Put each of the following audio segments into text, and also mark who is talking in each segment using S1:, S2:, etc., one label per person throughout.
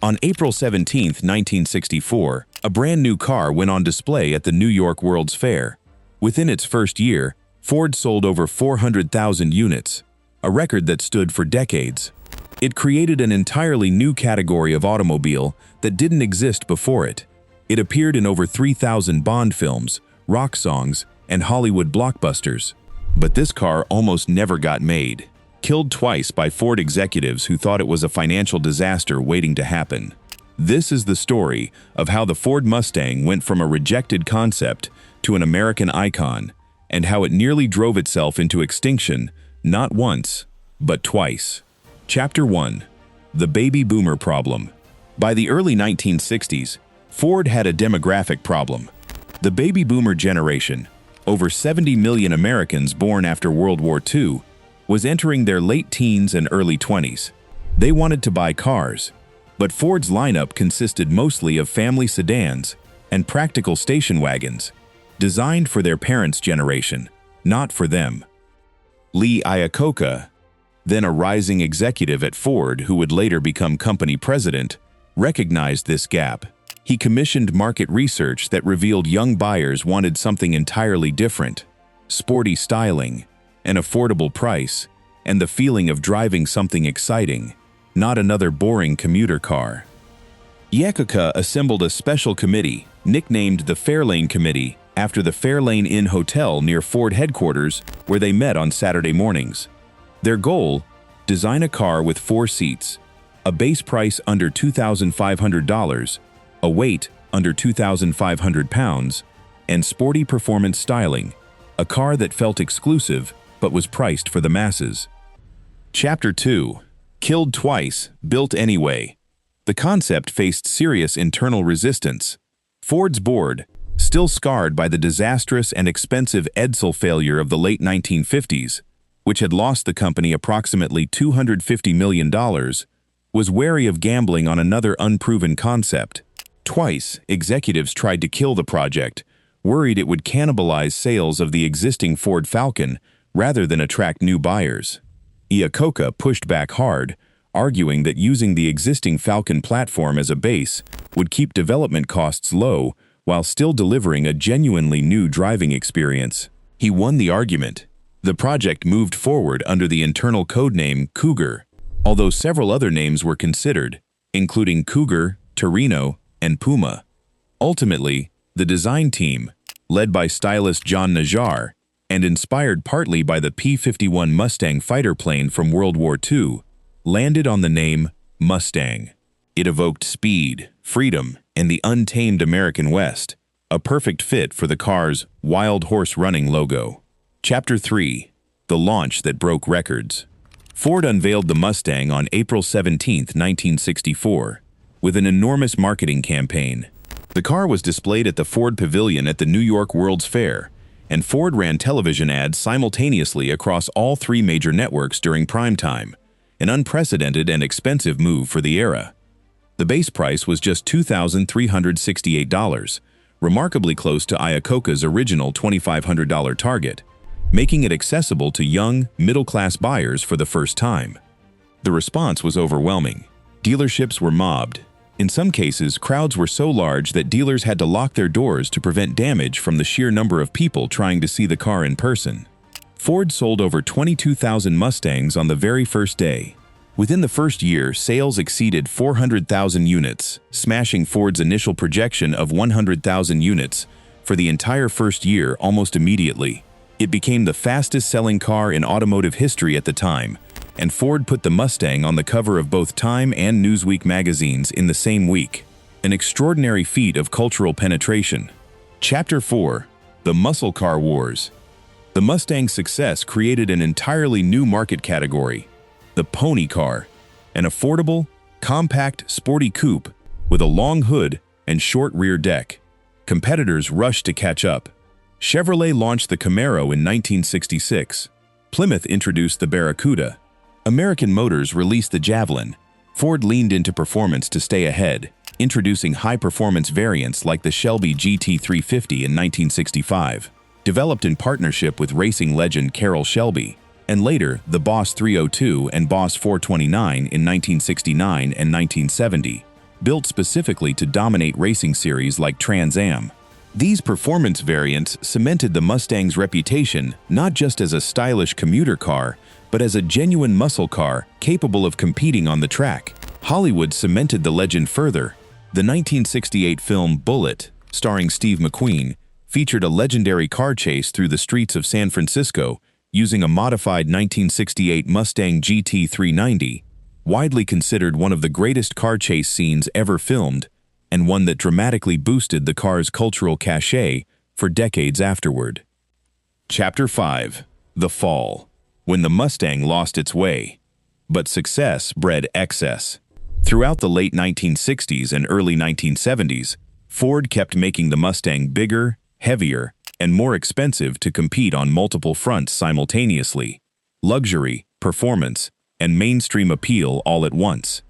S1: On April 17, 1964, a brand new car went on display at the New York World's Fair. Within its first year, Ford sold over 400,000 units, a record that stood for decades. It created an entirely new category of automobile that didn't exist before it. It appeared in over 3,000 Bond films, rock songs, and Hollywood blockbusters. But this car almost never got made, killed twice by Ford executives who thought it was a financial disaster waiting to happen. This is the story of how the Ford Mustang went from a rejected concept to an American icon, and how it nearly drove itself into extinction, not once, but twice. Chapter 1. The Baby Boomer Problem. By the early 1960s, Ford had a demographic problem. The baby boomer generation, over 70 million Americans born after World War II, was entering their late teens and early 20s. They wanted to buy cars, but Ford's lineup consisted mostly of family sedans and practical station wagons, designed for their parents' generation, not for them. Lee Iacocca, then a rising executive at Ford who would later become company president, recognized this gap. He commissioned market research that revealed young buyers wanted something entirely different: sporty styling, an affordable price, and the feeling of driving something exciting, not another boring commuter car. Iacocca assembled a special committee, nicknamed the Fairlane Committee, after the Fairlane Inn Hotel near Ford headquarters, where they met on Saturday mornings. Their goal: design a car with 4 seats, a base price under $2,500, a weight under 2,500 pounds, and sporty performance styling, a car that felt exclusive but was priced for the masses. Chapter 2. Killed twice, built anyway. The concept faced serious internal resistance. Ford's board, still scarred by the disastrous and expensive Edsel failure of the late 1950s, which had lost the company approximately $250 million, was wary of gambling on another unproven concept. Twice, executives tried to kill the project, worried it would cannibalize sales of the existing Ford Falcon rather than attract new buyers. Iacocca pushed back hard, arguing that using the existing Falcon platform as a base would keep development costs low while still delivering a genuinely new driving experience. He won the argument. The project moved forward under the internal codename Cougar, although several other names were considered, including Cougar, Torino, and Puma. Ultimately, the design team, led by stylist John Najjar and inspired partly by the P-51 Mustang fighter plane from World War II, landed on the name Mustang. It evoked speed, freedom, and the untamed American West, a perfect fit for the car's wild horse running logo. Chapter 3. The Launch That Broke Records. Ford unveiled the Mustang on April 17, 1964, with an enormous marketing campaign. The car was displayed at the Ford Pavilion at the New York World's Fair, and Ford ran television ads simultaneously across all 3 major networks during prime time, an unprecedented and expensive move for the era. The base price was just $2,368, remarkably close to Iacocca's original $2,500 target, making it accessible to young, middle-class buyers for the first time. The response was overwhelming. Dealerships were mobbed. In some cases, crowds were so large that dealers had to lock their doors to prevent damage from the sheer number of people trying to see the car in person. Ford sold over 22,000 Mustangs on the very first day. Within the first year, sales exceeded 400,000 units, smashing Ford's initial projection of 100,000 units for the entire first year almost immediately. It became the fastest-selling car in automotive history at the time, and Ford put the Mustang on the cover of both Time and Newsweek magazines in the same week. An extraordinary feat of cultural penetration. Chapter 4. The Muscle Car Wars. The Mustang's success created an entirely new market category: the pony car, an affordable, compact, sporty coupe with a long hood and short rear deck. Competitors rushed to catch up. Chevrolet launched the Camaro in 1966. Plymouth introduced the Barracuda. American Motors released the Javelin. Ford leaned into performance to stay ahead, introducing high-performance variants like the Shelby GT350 in 1965, developed in partnership with racing legend Carroll Shelby, and later the Boss 302 and Boss 429 in 1969 and 1970. built specifically to dominate racing series like Trans Am. These performance variants cemented the Mustang's reputation not just as a stylish commuter car, but as a genuine muscle car capable of competing on the track. Hollywood cemented the legend further. The 1968 film Bullitt, starring Steve McQueen, featured a legendary car chase through the streets of San Francisco using a modified 1968 Mustang GT 390, widely considered one of the greatest car chase scenes ever filmed, and one that dramatically boosted the car's cultural cachet for decades afterward. Chapter 5. The Fall. When the Mustang lost its way. But success bred excess. Throughout the late 1960s and early 1970s, Ford kept making the Mustang bigger, heavier, and more expensive to compete on multiple fronts simultaneously. Luxury, performance, and mainstream appeal all at once.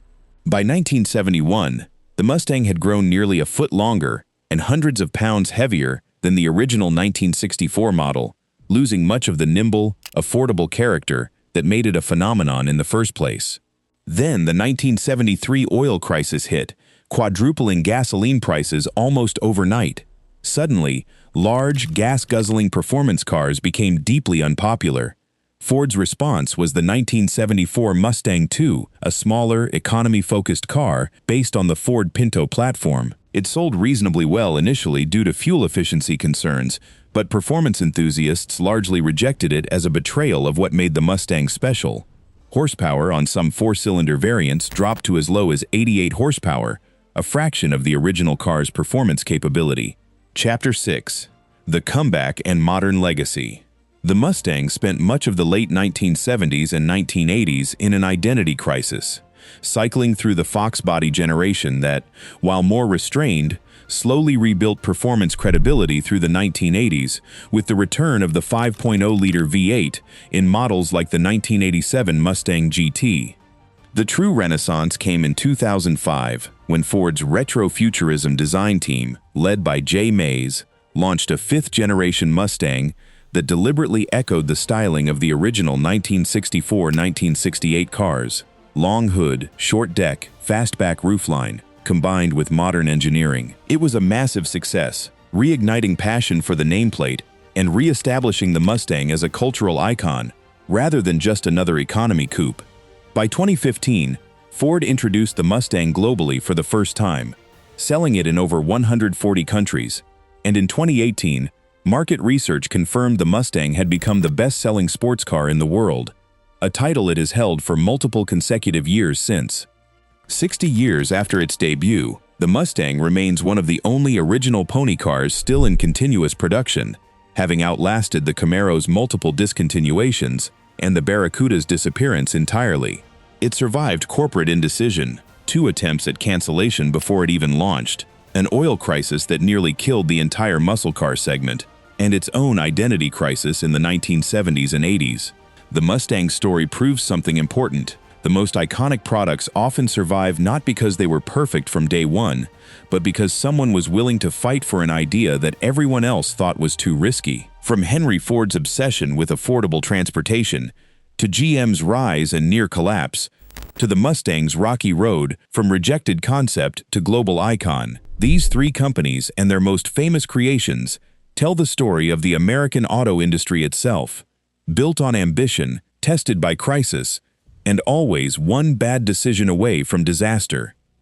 S1: By 1971, the Mustang had grown nearly a foot longer and hundreds of pounds heavier than the original 1964 model, losing much of the nimble, affordable character that made it a phenomenon in the first place. Then the 1973 oil crisis hit, quadrupling gasoline prices almost overnight. Suddenly, large, gas-guzzling performance cars became deeply unpopular. Ford's response was the 1974 Mustang II, a smaller, economy-focused car based on the Ford Pinto platform. It sold reasonably well initially due to fuel efficiency concerns, but performance enthusiasts largely rejected it as a betrayal of what made the Mustang special. Horsepower on some four-cylinder variants dropped to as low as 88 horsepower, a fraction of the original car's performance capability. Chapter 6. The Comeback and Modern Legacy. The Mustang spent much of the late 1970s and 1980s in an identity crisis, cycling through the Fox body generation that, while more restrained, slowly rebuilt performance credibility through the 1980s with the return of the 5.0-liter V8 in models like the 1987 Mustang GT. The true renaissance came in 2005 when Ford's retrofuturism design team, led by Jay Mays, launched a fifth-generation Mustang that deliberately echoed the styling of the original 1964-1968 cars. Long hood, short deck, fastback roofline, combined with modern engineering. It was a massive success, reigniting passion for the nameplate and re-establishing the Mustang as a cultural icon, rather than just another economy coupe. By 2015, Ford introduced the Mustang globally for the first time, selling it in over 140 countries, and in 2018, market research confirmed the Mustang had become the best-selling sports car in the world, a title it has held for multiple consecutive years since. 60 years after its debut, the Mustang remains one of the only original pony cars still in continuous production, having outlasted the Camaro's multiple discontinuations and the Barracuda's disappearance entirely. It survived corporate indecision, 2 attempts at cancellation before it even launched, an oil crisis that nearly killed the entire muscle car segment, and its own identity crisis in the 1970s and 80s. The Mustang story proves something important. The most iconic products often survive not because they were perfect from day one, but because someone was willing to fight for an idea that everyone else thought was too risky. From Henry Ford's obsession with affordable transportation, to GM's rise and near collapse, to the Mustang's rocky road from rejected concept to global icon, these 3 companies and their most famous creations tell the story of the American auto industry itself, built on ambition, tested by crisis, and always one bad decision away from disaster.